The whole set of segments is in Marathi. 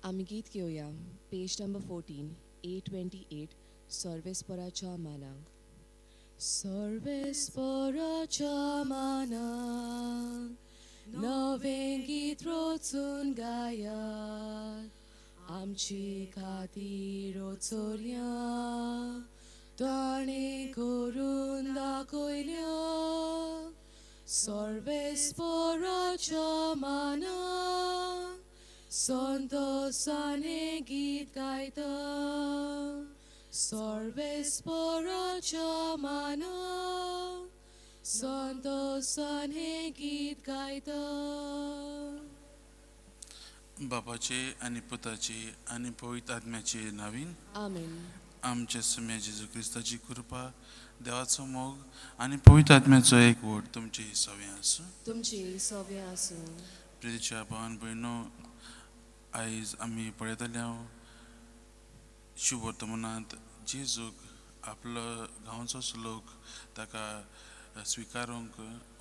आम्ही गीत घेऊया पेज नंबर 14 828 सर्वेस्पराच्या मानांक. सर्वेस्पराच्या मानांक नवें गीत रचून गायात आमची खातीर चोरया ताणें करून दाखयल्या. सर्वेस्पराच्या मानांक संतोषाने गीत गायता. सर्वेस्पराच्या मानांक संतोषाने गीत गायता. बापाचे आणि पुताचे आणि पवित्र आत्म्याचे नावीन आमेन. आमच्या सम्या जेजू क्रिस्ताची कृपा देवाचो मोग आणि पवित्र आत्म्याचो एक वोट तुमचे सगळे आसूं. तुमची सव्या आसूं. प्रितीच्या भावान भयणो, आयज आमी पळयतल्या शुभ वर्तमानांत जेजूक आपलो गांवचो लोक ताका स्विकारूंक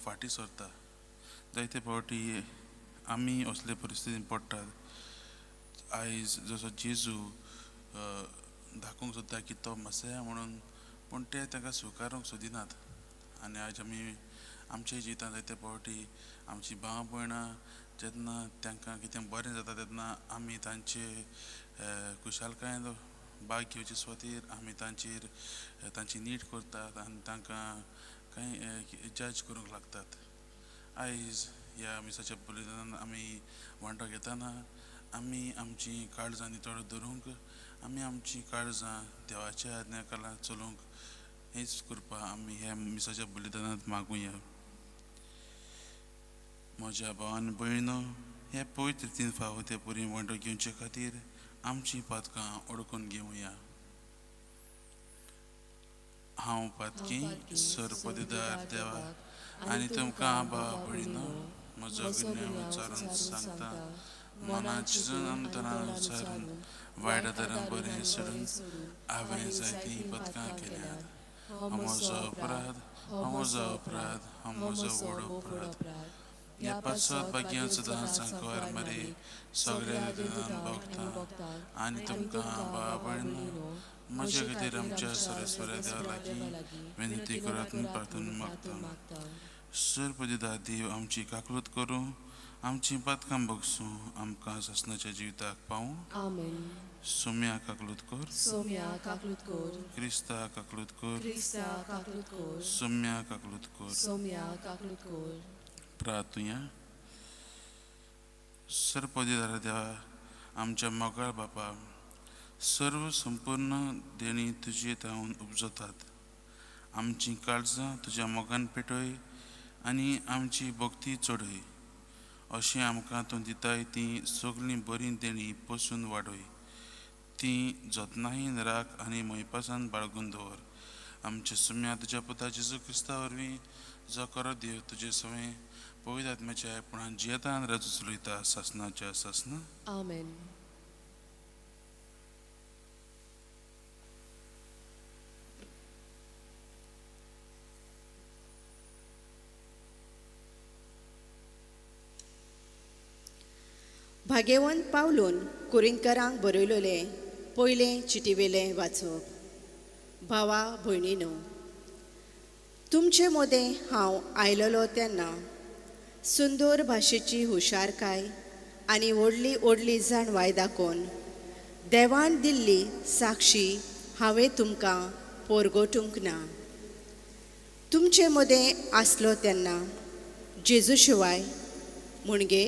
फाटीं सरता. जायते फावटी आमी असले परिस्थितीन पडटात. आयज जसो जेजू दाखोवंक सोदता की तो मसाया म्हणून, पूण ते ताका स्विकारूंक सोदिनात. आनी आयज आमी आमच्या जिवितांत जायते फावटी आमची भाव भयणां जेन्ना तांकां कितें बरें जाता तेन्ना आमी तांचे खुशालकायेन भाग घेवचे सुवातेर आमी तांची नीट करतात आनी तांकां कांय जज करूंक लागतात. आयज ह्या मिसाच्या बलिदानान आमी वांटो घेतना आमी आमची काळजां नितळ दवरूंक, आमी आमची काळजां देवाच्या आज्ञाकाला चलूंक हेच कृपा आमी ह्या मिसाच्या बलिदानांत मागुया. म्हज्या भावान भयणो, हे पवित्र रितीन फावो ते परी वांटो घेवचे खातीर आमची पातकां ओळखून घेवया. हांव पातकी सरपदीदार देवा आनी तुमकां भाव भयणो म्हजो गुन्यांव विचारून सांगता. मनाची अनुदानान विचारून वायट धर्म बरें सोडून हांवें जायतीं पथकां केल्यात. हो म्हजो अपराध, हो म्हजो अपराध, हो म्हजो व्हड अपराध. ह्या पासत भाग्यान सुद्दां सांकवार मरे सगळ्या वेदनान भोगता आनी तुमकां भाव भयणो म्हजे खातीर आमच्या सरस्वऱ्या देवा लागीं विनंती करात म्हूण प्रार्थना मागता. सरपदीदार देव आमची काकलूत करूं, आमची पातकां भोगसूं, आमकां ससनाच्या जिविताक पावूं. आमेन. सोम्या काकलूत कर, सोम्या काकलूत कर. क्रिस्ता काकलूत कर, क्रिस्ता काकलूत कर. सोम्या काकलूत कर. सोम्या काकलूत कर. प्रार्थुया. सरपदीदार देवा आमच्या मोगाळ बापा, सर्व संपूर्ण देणी तुजे तावन उपजतात. आमची काळजां तुज्या मोगान पेटय आनी आमची भक्ती चडय. अशें आमकां तूं दिताय ती सगळीं बरीं देणी पसून वाडय. ती जतनायेन राख आनी मैपासान बाळगून दवर. आमच्या सुम्या तुज्या पुता जेजू क्रिस्ता वरवीं जो खरो देव तुजे सवय पवित्र आत्म्याच्या आयपणान जियेता आनी राजू चलयता सासनाच्या सासना. आमेन. भाग्यवंत पावलून कुरिंदकारांक बरयलोले पयलें चिटीवेलें वाचप. भावा भयणीनो, तुमचे मदें हांव आयलोलो तेन्ना सुंदर भाशेची हुशारकाय आनी व्हडली व्हडली जाणवाय दाखोवन देवान दिल्ली साक्षी हांवें तुमकां पोरगोटूंक ना. तुमचे मदें आसलो तेन्ना जेजू शिवाय म्हणजे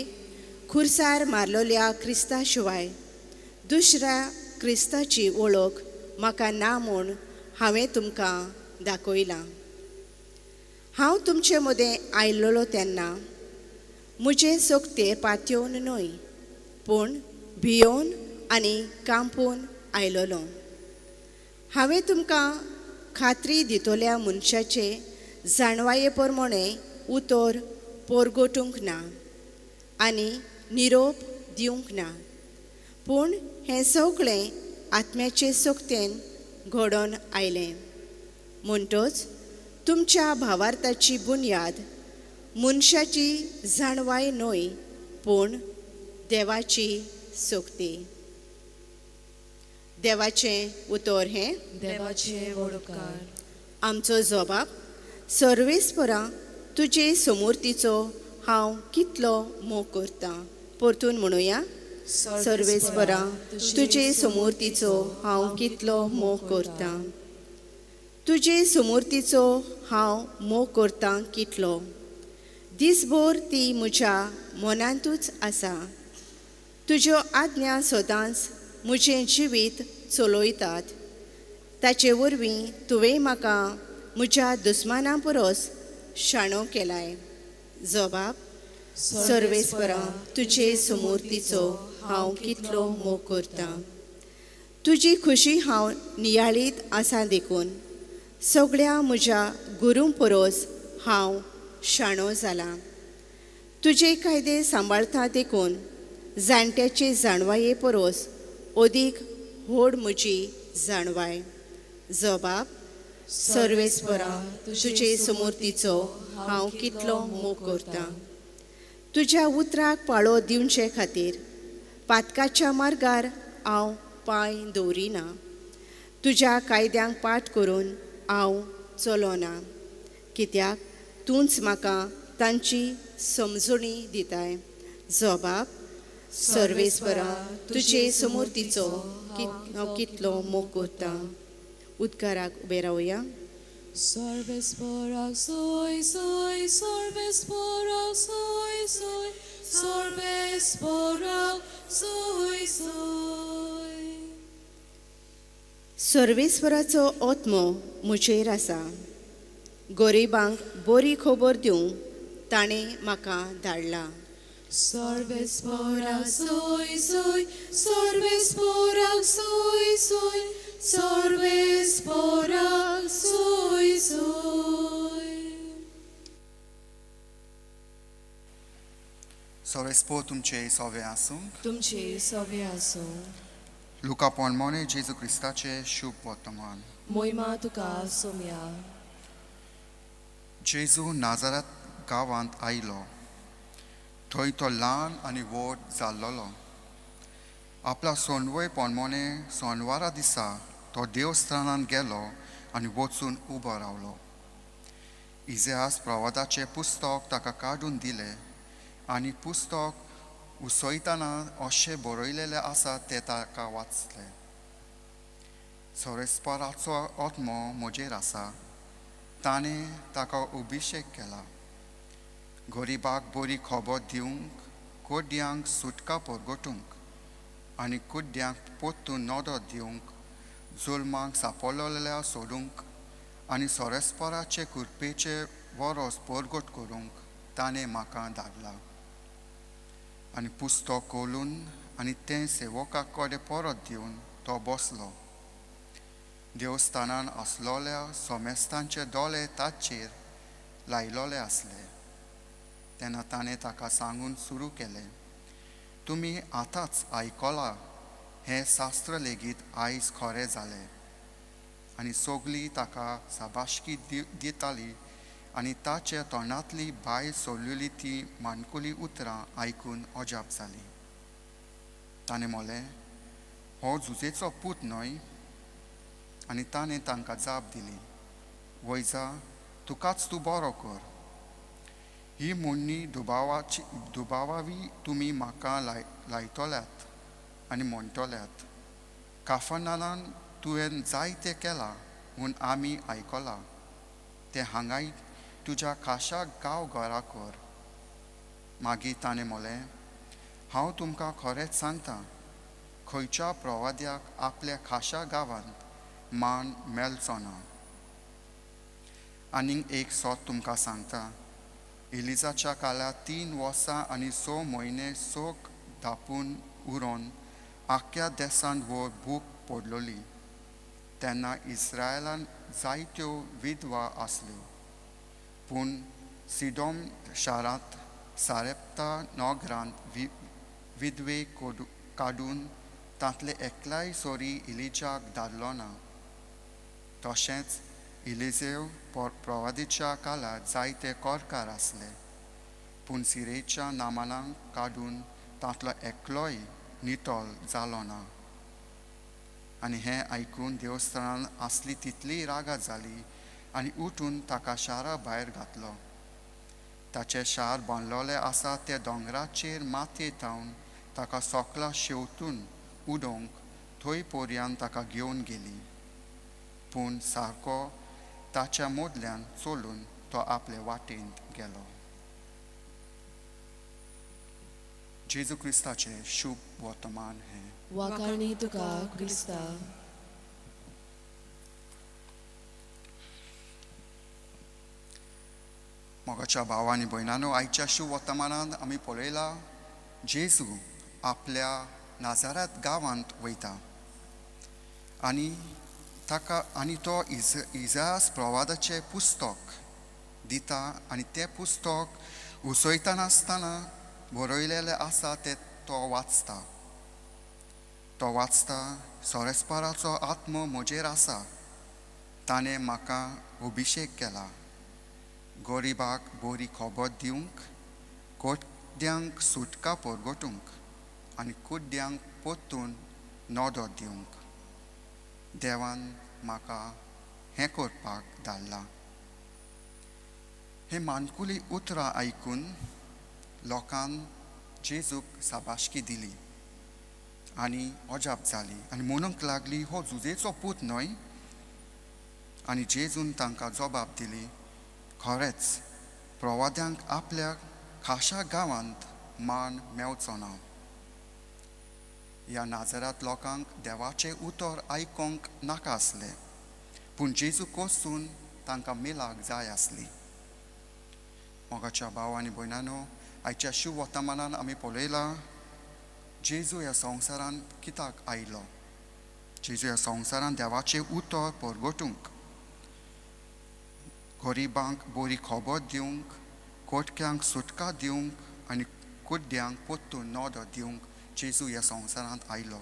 खुर्सार मारलोल्या क्रिस्ता शिवाय दुसऱ्या क्रिस्ताची वळख म्हाका ना म्हूण हांवें तुमकां दाखयलां. हांव तुमचे मदें आयिल्लो तेन्ना म्हजे सोकते पातयेवन न्हय, पूण भियोन आनी कांपून आयलोलो. हांवें तुमकां खात्री दितोल्या मनशाचे जाणवाये प्रमाणे उतर पोरगोटूंक ना आनी निरोप दिवंक ना, पूण हें सगळें आत्म्याचे सोकतेन घडोवन आयलें. म्हणटच तुमच्या भावार्थाची बुनयाद मनशाची जाणवाय न्हय, पूण देवाची सोक्ती. देवाचें उतर हें देवाचे वडोवकार आमचो जबाब सर्वेस्परा तुजे समूर्तीचो हांव कितलो मोग करतां. परतून म्हणुया सर्वेस्परा तुजे समूर्तीचो हांव कितलो मोग करतां. तुजे समूर्तीचो हांव मोग करतां कितलो. दिसभर ती म्हज्या मनांतूच आसा. तुज्यो आज्ञा सदांच म्हजें जिवीत चलयतात. ताचे वरवीं तुवें म्हाका म्हज्या दुस्मानां परस शाणो केलाय. जबाब सर्वेस्परा तुजे समूर्तीचो हांव कितलो मोग करतां. तुजी खुशी हांव नियाळीत आसां देखून सगळ्या म्हज्या गुरूं परस हांव शाणो जालां. तुजे कायदे सांबाळटा देखून जाणट्याचे जाणवाये परस अदीक व्हड म्हजी जाणवाय. जबाब सर्वेस्परा तुजे समूर्तीचो हांव कितलो मोग करतां. तुज्या उतराक पाळो दिवचे खातीर पातकाच्या मार्गार हांव पांय दवरिना. तुज्या कायद्यांक पाठ करून हांव चलोना. कित्याक तूंच म्हाका तांची समजुणी दिताय. जबाब सर्वेस्परा तुजे समूर्तीचो हांव कितलो मोग करतां. उद्गाराक उबे रावया. सर्वेस्पराक सोय सोय सर्वेस्पराक सोय सोय सर्वेस्पराक सोय सोय. सर्वेस्पराचो आत्मो म्हजेर आसा. गरिबांक बरी खबर दिवंक ताणें म्हाका धाडला. सर्वेस्पराक सोय सोय सर्वेस्पराक सोय सोय सर्वेस्पराक सोय सोय. Sorespor तुमचे सवे आसूं. तुमचे सवे आसूं. लुका पोंडमोने जेजू क्रिस्ताचे शुभ वर्तमान. मोहिमा तुका सोम्या. जेजू नाजारात गांवांत आयलो. थंय तो ल्हान आनी व्हड जाल्लोलो. आपला सोनवय पोंडमोने सोनवारा दिसा तो देवस्थानांत गेलो आनी वचून उबो रावलो. इजेयास प्रवादाचें पुस्तक ताका काडून दिलें आनी पुस्तक उसयतना अशें बरयलेलें आसा तें ताका वाचलें. सोरेस्पराचो आत्मो म्हजेर आसा. ताणें ताका अभिशेक केला. गरिबाक बरी खबर दिवंक, कोड्यांक सुटका परगटूंक आनी कुड्ड्यांक पोत्तून नदर दिवंक, जुल्मांक सांपडलेल्या सोडूंक आनी सोरेस्पराचे कृपेचे वरोस परगट करूंक ताणें म्हाका धाडला. आनी पुस्तक खोलून आनी तें सेवका कडेन परत दिवन तो बसलो. देवस्थानान आसलोल्या सोमेस्तांचे दोळे ताचेर लायलोले आसले. तेन्ना ताणें ताका सांगून सुरू केलें, तुमी आतांच आयकलां हें शास्त्र लेगीत आयज खरें जालें. आनी सगळीं ताका शाबासकी दितालीं आनी ताचे तोंडांतली भायर सोल्लेली ती मानकुली उतरां आयकून अजाप जालीं. ताणें म्हणलें, हो जुजेचो पूत न्हय? आनी ताणें तांकां जाप दिली, वय जा, तुकाच तूं बरो कर. ही म्हणणी दुबावावी तुमी म्हाका लायतल्यात आनी म्हणटल्यात. काफरनानान तुवें जायतें केलां म्हूण आमी आयकलां. तें हांगाय तुज्या खाशा गांव घरा कर. मागीर ताणें म्हणलें, हांव तुमकां खरेंच सांगतां, खंयच्या प्रवाद्याक आपल्या खाशा गांवांत मान मेळचो ना. आनीक एक सोत तुमकां सांगता, इलिजाच्या काळार 3 वर्सां आनी 6 म्हयने सोग धापून उरोवन आख्या देशांत वर भूक पडलोली. तेन्ना इस्रायलान जायत्यो विधवा आसल्यो. पूण सिडोम शारांत सारेप्ता नगरांत विधवे काडून तांतले एकल्याय सोरी इलिजाक धाडलो ना. तशेंच इलिजेव प्रवादीच्या काळार जायते कोरकार आसले. पूण सिरेच्या नामानांक काडून तांतलो एकलोय नितोल जालो ना. आनी हें आयकून देवस्थानान आसली तितली रागात जाली आनी उठून ताका शारा भायर घातलो. ताचें शार बांदलोलें आसा ते दोंगराचेर मातयेत थावन ताका सोकला शेवतून उडोवंक थंय पोरयान ताका घेवन गेली. पूण सारको ताच्या मोदल्यान चलून तो आपले वाटेन गेलो. जेजू क्रिस्ताचें शुभ वर्तमान हें. वाखाणी तुका क्रिस्ता. मोगाच्या भावांनी भयणांनो, आयच्या शुभ वर्तमानांत आमी पळयला जेजू आपल्या नाजारात गांवांत वयता आनी तो इजायास प्रवादाचें पुस्तक दिता आनी तें पुस्तक उसयतानासतना बरयलेलें आसा तें तो वाचता. तो वाचता, सोरेस्पराचो आत्मो म्हजेर आसा, ताणें म्हाका अभिशेक केला, गोरिबाक बरी खबर दिवंक, कोड्यांक सुटका परगटूंक आनी कुड्ड्यांक पोत्तून नोदो दिवंक. देवान म्हाका हें करपाक धाडलां. हें मानकुली उतरां आयकून लोकांन जेजूक साबाशकी दिली आनी अजाप जाली आनी म्हणूंक लागली, हो जुजेचो पूत न्हय? आनी जेजून तांकां जबाब दिली, खरेंच प्रवाद्यांक आपल्या खाशा गांवांत मान मेवचो ना. ह्या नाजारात लोकांक देवाचें उतर आयकोंक नाका आसलें, पूण जेजू कोसून तांकां मेलाक जाय आसली. मोगाच्या भाव आनी भयणांनो, आयच्या शुभ वर्तमानान आमी पळयलां जेजू ह्या संवसारांत कित्याक आयलो. जेजू ह्या संवसारांत देवाचें उतर परगटूंक, गरिबांक बरी खबर दिवंक, कोटक्यांक सुटका दिवंक आनी कुड्ड्यांक पोत्तून नोदो दिवंक जेजू ह्या संवसारांत आयलो.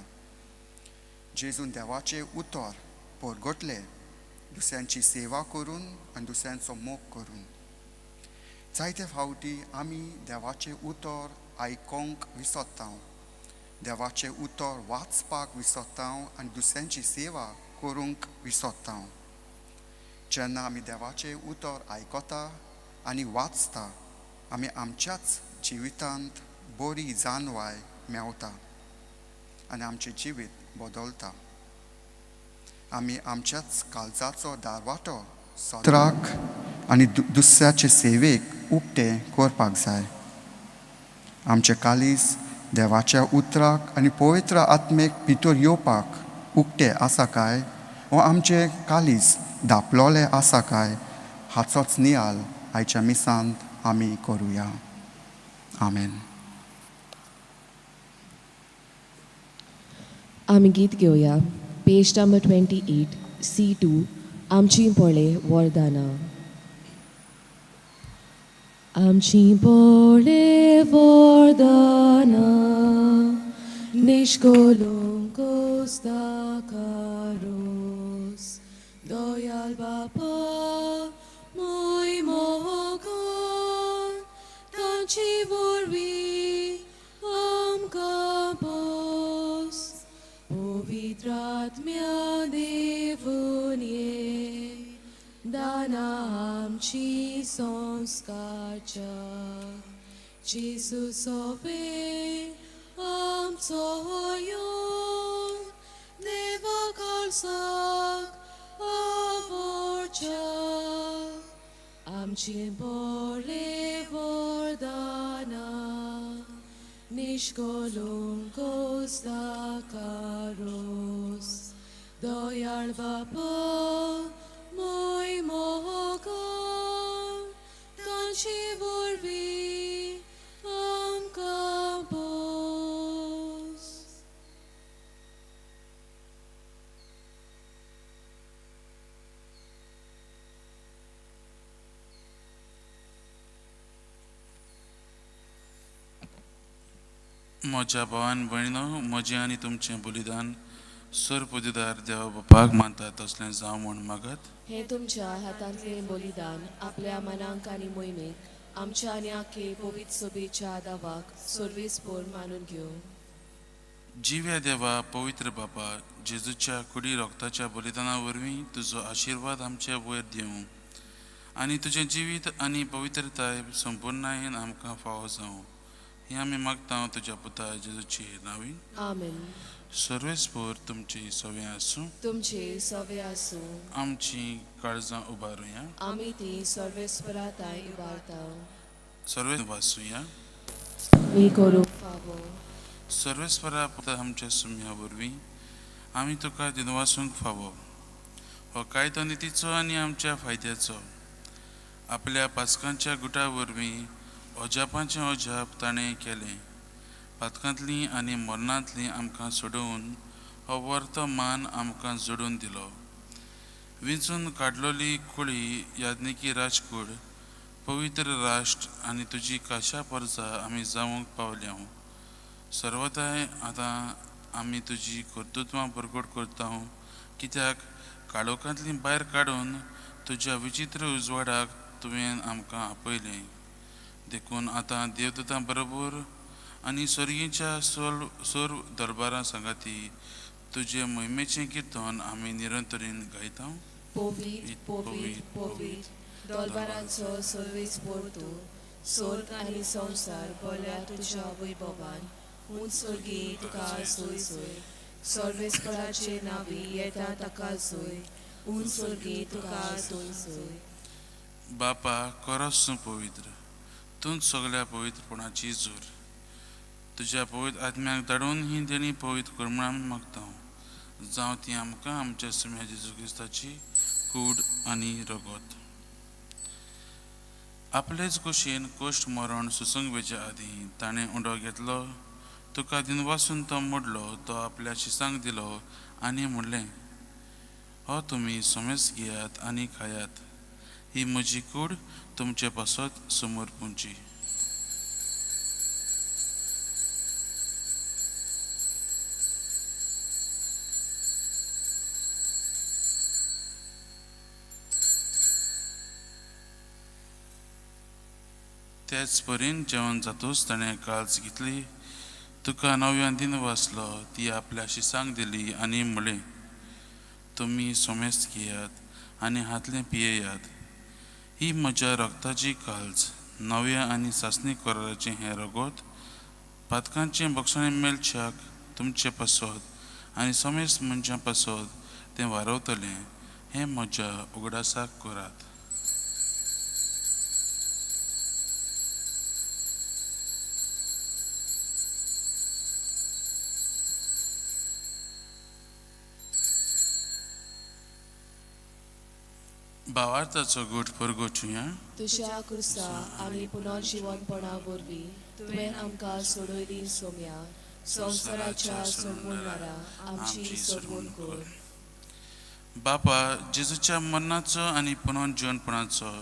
जेजून देवाचें उतर परगटलें दुसऱ्यांची सेवा करून आनी दुसऱ्यांचो मोग करून. जायते फावटी आमी देवाचें उतर आयकोंक विसरता, देवाचें उतर वाचपाक विसरता आनी दुसऱ्यांची सेवा करूंक विसरता. जेन्ना आमी देवाचें उतर आयकता आनी वाचता, आमी आमच्याच जिवितांत बरी जाणवाय मेवता आनी आमचें जिवीत बदलता. आमी आमच्याच काळजाचो दारवाटो सोत्राक आनी दुसऱ्याचे सेवेक उक्तें करपाक जाय. आमचें काळीज देवाच्या उतराक आनी पवित्र आत्मेक भितर येवपाक उक्तें आसा काय, वा आमचें काळीज धापलोलें आसा काय, हाचोच नियाळ आयच्या मिसांत आमी करुया. आमेन. आमी गीत घेवया. पेज नंबर 28, C2, आमची पोळे वरदाना. आमची पोळे वरदाना निष्कोलुंक कारोस, दयाल बापा mój mogon, tańczy wórwi amka bos, powitratmia devunie, dana amci sonskarcia, Jezusowi amco jon, deva kalsak avorcia. Amci bole vordana, nishkolunko stakaros, doyal vapa, mój mogon, tańczy vorvi amka bos. म्हज्या भावान भयणो, म्हजें आनी तुमचें बलिदान सरपदीदार देवा बापाक मानता तसलें जावं म्हूण मागत. हे तुमच्या हातांतलें बलिदान आपल्या मनांक आनी मोहिमेक आमच्या आनी आखे पवित्र सभेच्या दावाक सर्वेस्पोर मानून घेवं. जिव्या देवा पवित्र बापा जेजूच्या कुडी रोगताच्या बलिदाना वरवीं तुजो आशिर्वाद आमच्या वयर दिवं आनी तुजें जिवीत आनी पवित्रताय संपूर्णायेन आमकां फावो जावं हें आमी मागता तुज्या पुता जेजूची नांवी. आमेन. सर्वेस्पोर तुमची सवय आसूं. तुमचे सवे आसूं. आमची काळजां उबारुया. आमी ती सर्वेस्पराताय उबारता. सर्वे वाचुया. मी करूं फावो. सर्वेस्परा पुता आमच्या सुम्या वरवीं आमी तुका दिनवासूंक फावो. हो कायदो नितीचो आनी आमच्या फायद्याचो. आपल्या पासकांच्या गुटा वरवीं अजापाचें अजाप ताणें केलें. पातकांतलीं आनी मरणांतलीं आमकां सोडून हो वर्त मान आमकां जोडून दिलो. विंचून काडलोली कुळी याज्ञिकी राजकूड पवित्र राष्ट्र आनी तुजी काशा परजा आमी जावंक पावल्या. सर्वताय आतां आमी तुजी कर्तुत्वां परगट करता कित्याक काळोखांतलीं भायर काडून तुज्या विचित्र उजवाडाक तुवें आमकां आपयलें. देखून आतां देवदूतां बरोबर आनी स्वर्गीच्या सोर दरबारां सांगाती तुजे महिमेचें किर्तन आमी निरंतरीन गायता. पोवीत पोवीत पोवीत दरबारांचो सर्वेस्पोर तूं. स्वर्ग आनी संवसार बोल्या तुज्या वैभवान. उंच स्वर्गी तुका सोय सोय. सर्वेस्पराचे नावी येता ताका सोय. उंच स्वर्गी तुका सोय सोय. बापा खरोच तूं पवित्र. तूंच सगळ्या पवित्रपणाची जोर. तुज्या पवित्र आत्म्याक धाडून ही देणी पवित्र कर म्हूण आमी मागता. जावं ती आमकां आमच्या सुम्या जेजू क्रिस्ताची कूड आनी रगत. आपलेच कुशीन कोश्ट मरण सुसंगवेच्या आदीं ताणें उंडो घेतलो. तुका दिनवासून तो मोडलो. तो आपल्या शिसांक दिलो आनी म्हणलें, हो तुमी सोमेस घेयात आनी खायात. ही म्हजी कूड तुमचे पासत समोर पुंची. तेच परीन जेवण जातूच ताणें काळज घेतली. तुका नव्या दिन वाचलो. ती आपल्या शिसांक दिली आनी म्हणलें, तुमी सोमेस घेयात आनी हातलें पियेयात. ही म्हज्या रगताची काळज. नव्या आनी सासणी कराराचें हें रगत पातकांचें भक्षण मेलच्याक तुमचे पासत आनी सोमेस मनशां पासत तें वारवतलें. हें म्हज्या उगडासाक करात. भावार्थाचो गोठ परगोचुया. तुज्या क्रुसा आनी पुनर्जीवनपणा वरवीं तुवें आमकां सोडयली सोम्या. संवसाराच्या सोडवणारा आमची सोडवण कर. बापा जेजूच्या मरणाचो आनी पुनर्जीवनपणाचो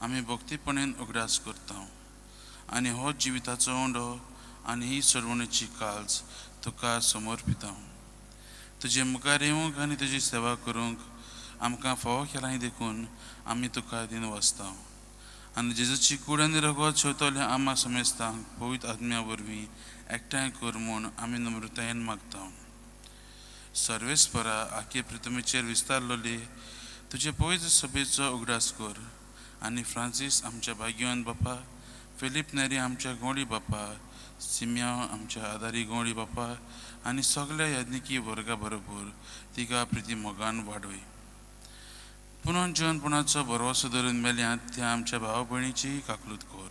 आमी भक्तीपणेन उगडास करता आनी हो जिविताचो उंडो आनी ही सोडवणेची काळज तुका समर्पिता. तुजे मुखार येवंक आनी तुजी सेवा करूंक आमकां फावो केलां देखून आमी तुका दिन वाचता. आनी जेजूची कूड आनी रगत शेवतल्या आमा समेस्तांक पवित्र आत्म्या वरवीं एकठांय कर म्हूण आमी नम्रतायेन मागता. सर्वेस्परा आखे पृथ्वीचेर विस्तारलोली तुजे पवित्र सभेचो उगडास कर. आनी फ्रांसीस आमच्या भाग्यवान बापा, फिलीप नेरी आमच्या गोंडी बापा, सिम्या आमच्या आदारी गोंडी बापा आनी सगळ्या याज्ञिकी वर्गा बरोबर तिका प्रिती मोगान वाडय. पुनर्जीवनपणाचो भरवसो धरून मेल्यांत त्या आमच्या भाव भयणीची काकलूत कर.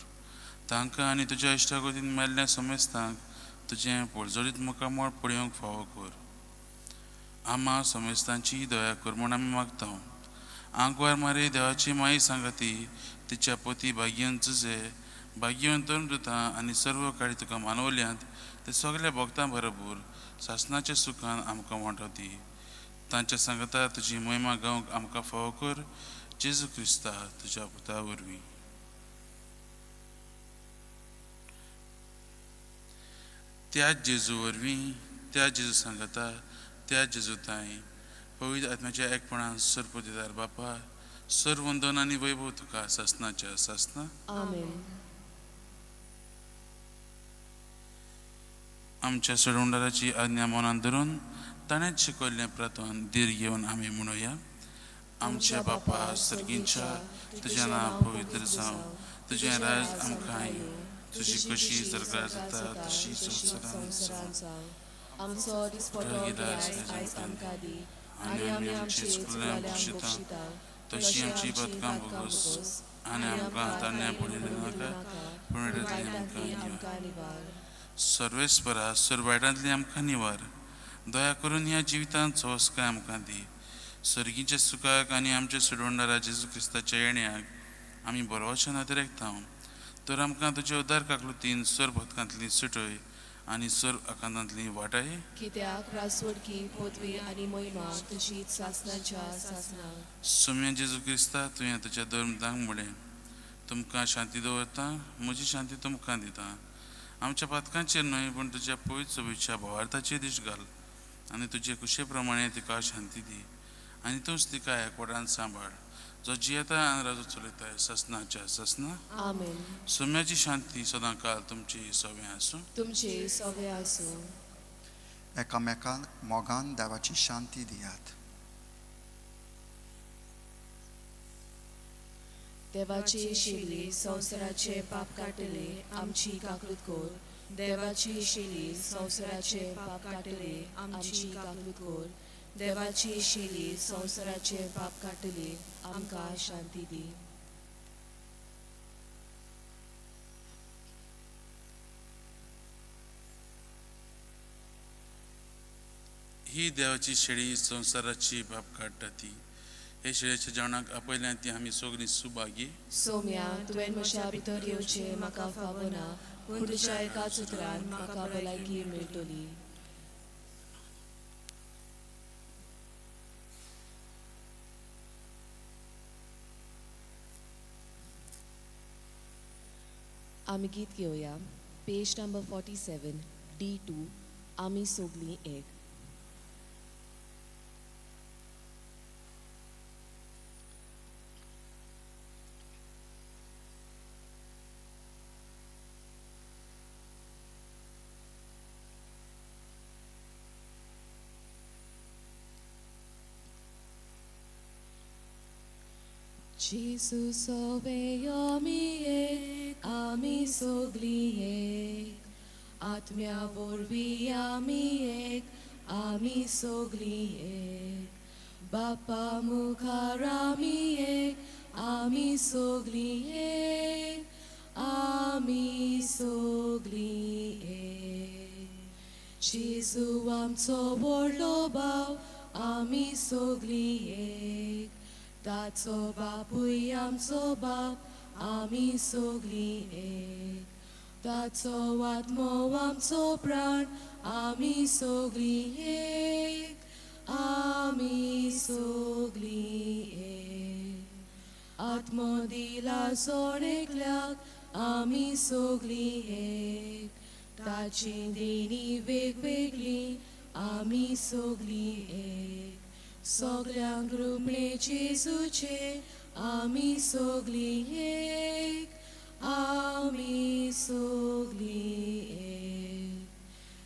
तांकां आनी तुज्या इश्टागतीन मेल्ल्या समेस्तांक तुजें पळजडीत मुखामळ पळयोवंक फावो कर. आमा समेस्तांची दया कर म्हूण आमी मागता. आंकवार मारी देवाची माई सांगाती तिच्या पती भाग्यवन जुजे भाग्यवन तरुण दुतां आनी सर्व काळी तुका मानवल्यांत ते सगळ्या भक्तां बरोबर सासणाच्या सुखान आमकां वांटवती. तांच्या सांगता तुजी महिमा गावंक आमकां फावो कर. जेजू क्रिस्ता तुज्या पुता वरवीं. त्या जेजू वरवीं, त्या जेजू सांगता, त्या जेजू ताई पवित्र आत्म्याच्या एकपणान सर्वोदिदार बापा, सर्व वंदन आनी वैभव तुका सासणाच्या सासना. आमेन. आमच्या सोडवणाऱ्याची आज्ञा मनात धरून ताणेच शिकवले प्रतोन धीर घेऊन आम्ही म्हणूया. आमच्या बापा सर्गींच्या तुझें नांव पवित्र जावं, तुझें राज आमकां येवं, तुजी कशी स्वर्गात जाता तशी संवसारांत जावं. आमचो दिसपटो आयज आमकां दी, आनी आमी आमची चुकल्यांक बक्षिता तशी आमची बदकां भोगोस, आनी आमकां तारण्या पडिल्ले नाका, पूण वायटांतली आमकां निवार. सर्वेस्परा वायटांतली आमकां निवार. दया करून ह्या जिवितांत सोंसकाय आमकां दी. सर्गीच्या सुखाक आनी आमच्या सोडवणारा जेजू क्रिस्ताच्या येण्याक आमी बरो वचन आदरेकतां. तर आमकां तुज्या उदार काकलुतीन सर बदकांतली सुटय आनी सर आकांतांतली वाटाय. कित्याक रासवडकी पदवी आनी महिमा तशीच सासणाच्या सासना. सोम्या जेजू क्रिस्ता तुवें तुज्या धर्मदांक म्हणलें, तुमकां शांती दवरता, म्हजी शांती तुमकां दिता. आमच्या पातकांचेर न्हय पूण तुज्या पवित्र चोवीच्या भावार्थाचेर दिश्ट घाल आनी तुजे कुशे प्रमाणे तिका शांती दी. आनी तूंच तिका एकवटान सांबाळ, जो जियेता आनी राजो चलयता ससनाच्या ससना. आमेन. सोम्याची शांती सदां काल तुमची सव्या आसूं. तुमचे सगळे आसूं. एकामेकांक मोगान देवाची शांती दियात. देवाची शेली संवसाराचे पाप काटले आमची काकूत कोर. देवाची शेली संवसाराचे पाप काटले आमची काकूत कोर. देवाची शेली संवसाराचे पाप काटले आमकां शांती दी. ही देवाची शेळी संवसाराची पाप काडटा ती. हे शेळेच्या जेवणाक आपयल्यान ती आमी सगळीं सुभागी. सोम्या तुवें म्हज्या भितर येवचे म्हाका फावना, पूण तुज्या एकाच उतरान म्हाका भलायकी मेळटली. आमी गीत घेवया. Page number 47 D2. आमी सोगलीं एक. जेसू सोबे आमी सोगलीं एक. आत्म्या वरवीं आमी एक, आमी सोगलीं एक. बापा मुखार आमी एक, आमी सोगलीं एक, आमी सोगलीं एक. जेजू आमचो व्हडलो भाव, आमी सोगलीं एक. ताचो बापूय आमचो बाप, आमी सोगलीं एक. ताचो आत्मो आमचो प्राण, आमी सोगलीं एक, आमी सोगलीं एक. आत्मो दिला सोडेकल्याक, आमी सोगलीं एक. ताची देणी वेगवेगळीं, आमी सोगलीं एक. सगळ्यांक रुमणे जेजूचे, आमी सोगलीं एक, आमी सोगलीं एक.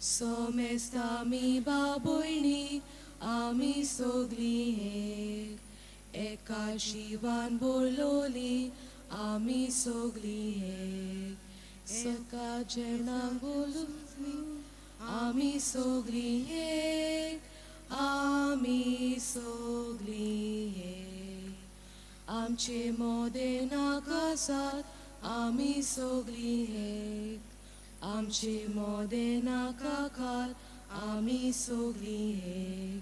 सोमेस्त आमी बाबोयणी, आमी सोगलीं एक. एका जिवान बोलोली, आमी सोगलीं एक. एका जेवणाक बोलोली, आमी सोगलीं एक, आमी सोगलीं एक. आमचे मोदे नाकासात, आमी सोगलीं एक. आमचे मोदे नाकाकात, आमी सोगलीं एक.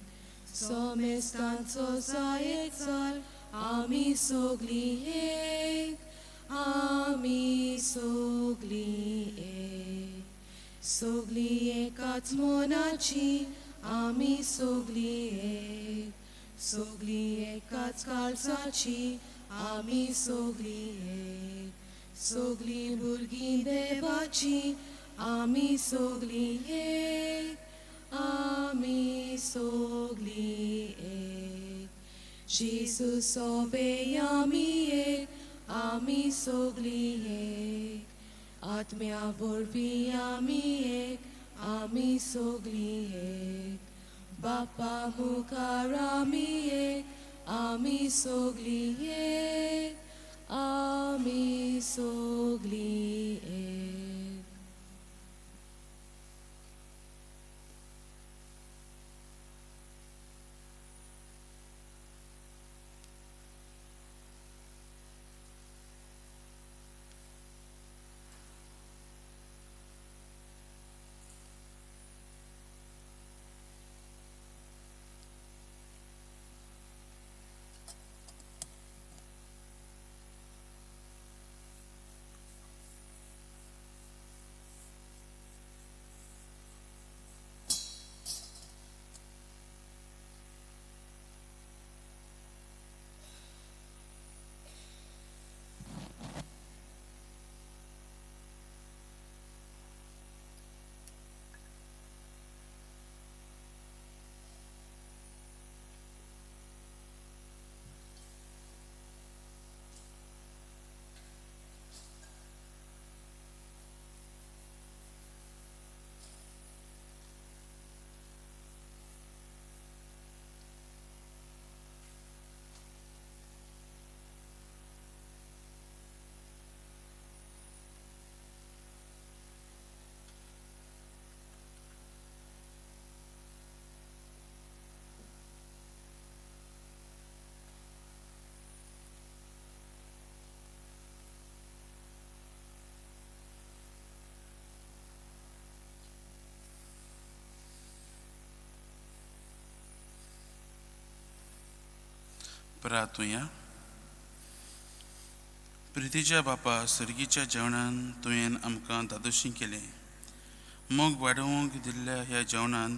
सोमेस्तांचो जायेक जाल, आमी सोगलीं एक, आमी सोगलीं एक. सोगलीं एकाच मोनाची, आमी सोगलीं एक. सोगलीं एकाच काळजाची, आमी सोगलीं एक. सोगलीं भुरगीं देवाची, आमी सोगलीं एक, आमी सोगलीं एक. जेजू सोबे आमी एक, आमी सोगलीं एक. आत्म्या वरवीं आमी एक, आमी सोगली एक बापा मुखार आमी एक आमी सोगली एक आमी सोगली एक प्रार्थूया. प्रितीच्या बापा सर्गीच्या जेवणान तुवें आमकां दादोशी केलें. मोग वाडोवंक दिल्ल्या ह्या जेवणान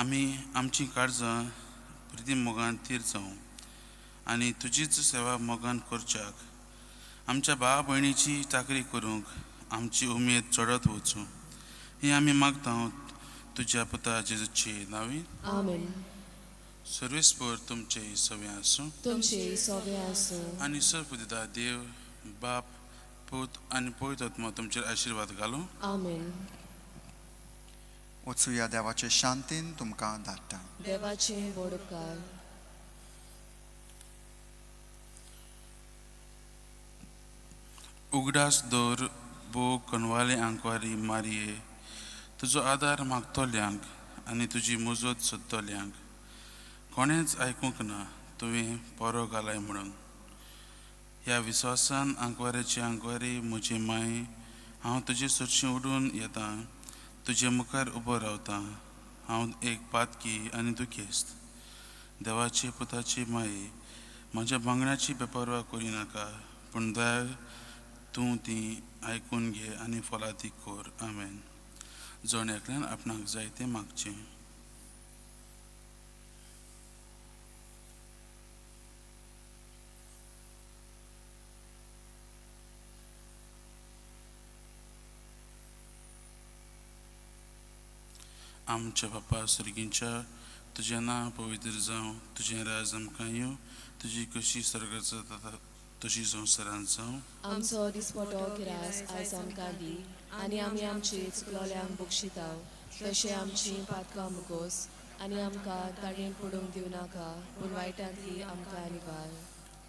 आमी आमची काळजां प्रिती मोगान तीर जावं आनी तुजीच सेवा मोगान करच्याक आमच्या भावा भयणीची चाकरी करूंक आमची उमेद चडत वचूं ही आमी मागता तुज्या पुता जेजूची नांवी. आमेन. सर्वेस्पर तुमचे सवे आसूं तुमचे सोवे आसूं आनी सर्वपिता देव बाप पूत आनी पवित्र आत्मा तुमचेर आशिर्वाद घालूं. आमेन. वचूया देवाचे शांतीन तुमकां धाडटा. देवाचे व्हड उपकार. उगडास दवर बो कनवाले आंकवारी मारये तुजो आदार मागतोल्यांक आनी तुजी मुजत सोदतोल्यांक कोणेंच आयकूंक ना तुवें पोरो घालाय म्हणून. ह्या विस्वासान आंकवाऱ्याची आंकवारी म्हजी माय हांव तुजे सुरशीं उडून येतां तुजे मुखार उबो रावतां. हांव एक पातकी आनी दुखेस्त. देवाचे पुताची माये म्हज्या बांगड्याची बेपरवा करिनाका पूण दया तूं ती आयकून घे आनी फलादी कोर. आमेन. जोण एकल्यान आपणाक जाय तें मागचें. आमच्या बापा सर्गींच्या तुजें नांव पवित्र जावं तुजें राज आमकां येवं तुजी कशी स्वर्गांत जाता तशी संवसारांत जावं. आमचो दिसपटो गिरास आयज आमकां दी आनी आमी आमची चुकलोल्यांक बक्षिताव तशें आमची पातकां मुगोस आनी आमकां ताणें पडूंक दिवं नाका पूण वायटांतली आमकां निवार.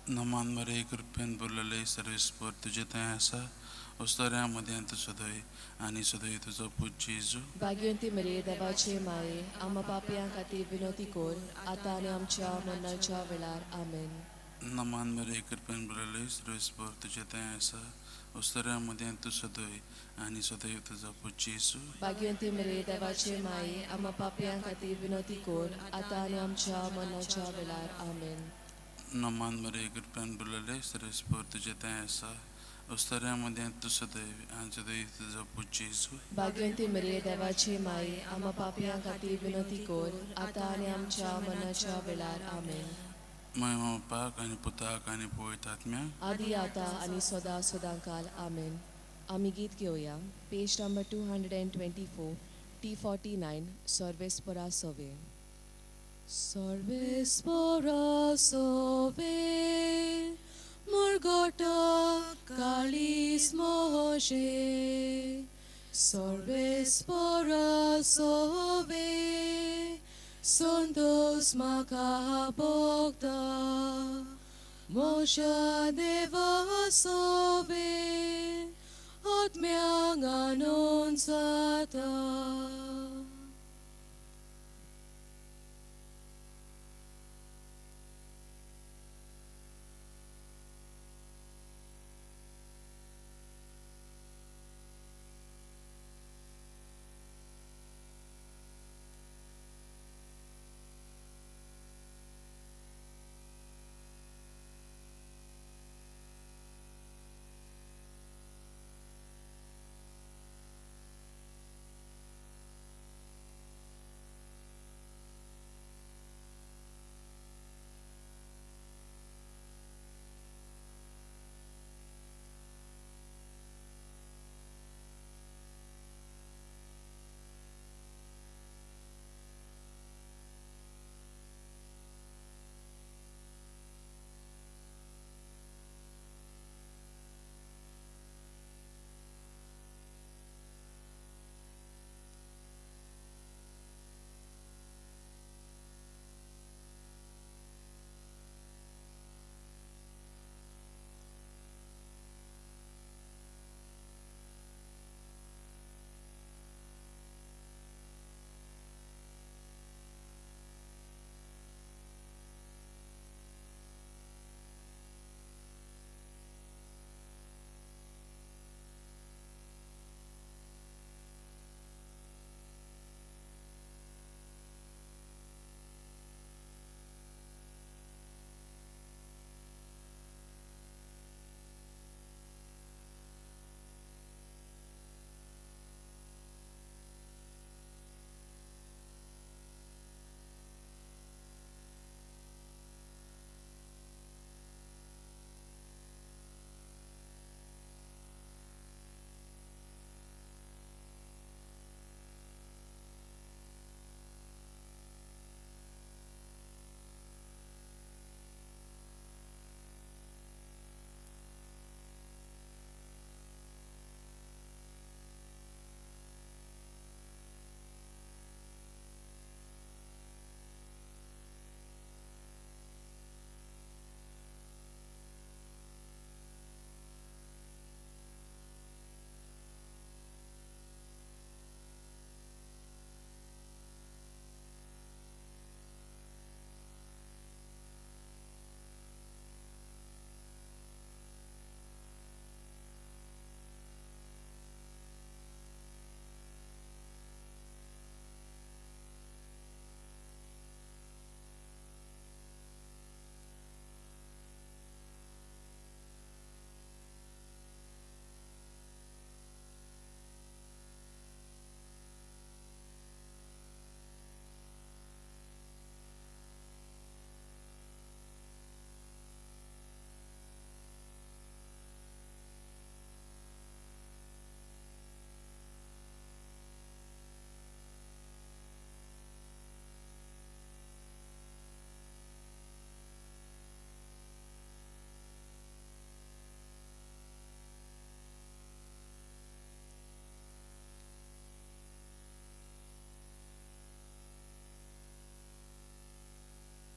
नमान मरे कृपेन भरलेले सर्वेस्पर तुजे थंय आसा उस्तोऱ्या मदें तूं सदय आनी सदय तुजो पूत जेजू. भाग्यवंती मरे देवाचे माये आम्हा पापयां खातीर विनोती कोर आतां आनी आमच्या मरणाच्या वेळार. आमेन. नमान मरे कृपेन भरलेले सर्वेस्पर तुजे थंय आसा उस्तोऱ्या मदें तूं सदय आनी सदय तुजो पूत जेजू. भाग्यवंती मरे देवाचे माये आम्हा पापयां खातीर विनोती कोर आतां आनी आमच्या मरणाच्या वेळार. आमेन. नमान मरे कृपेन भरलेले सर्वेस्पर तुजे थंय आसा उस्तोऱ्या मदें तूं सदय आनी सदय तुजो पूत जेजू. भाग्यवंती मरे देवाचे माये आम्हा पापयां खातीर विनोती कोर आतां आनी आमच्या मरणाच्या वेळार. आमेन. महिमा पाक आनी पुताक आनी पवित्र आत्म्याक आदी आतां आनी सदां सदांकाल. आमेन. आमी गीत घेवया. पेज नंबर 224 T49 सर्वेस्परा सोवे. सर्वेस्परा सोवे Murgota kalis moje Sorbespora sobe, Santos makabogda, Mosha deva sobe, At miang anonsata.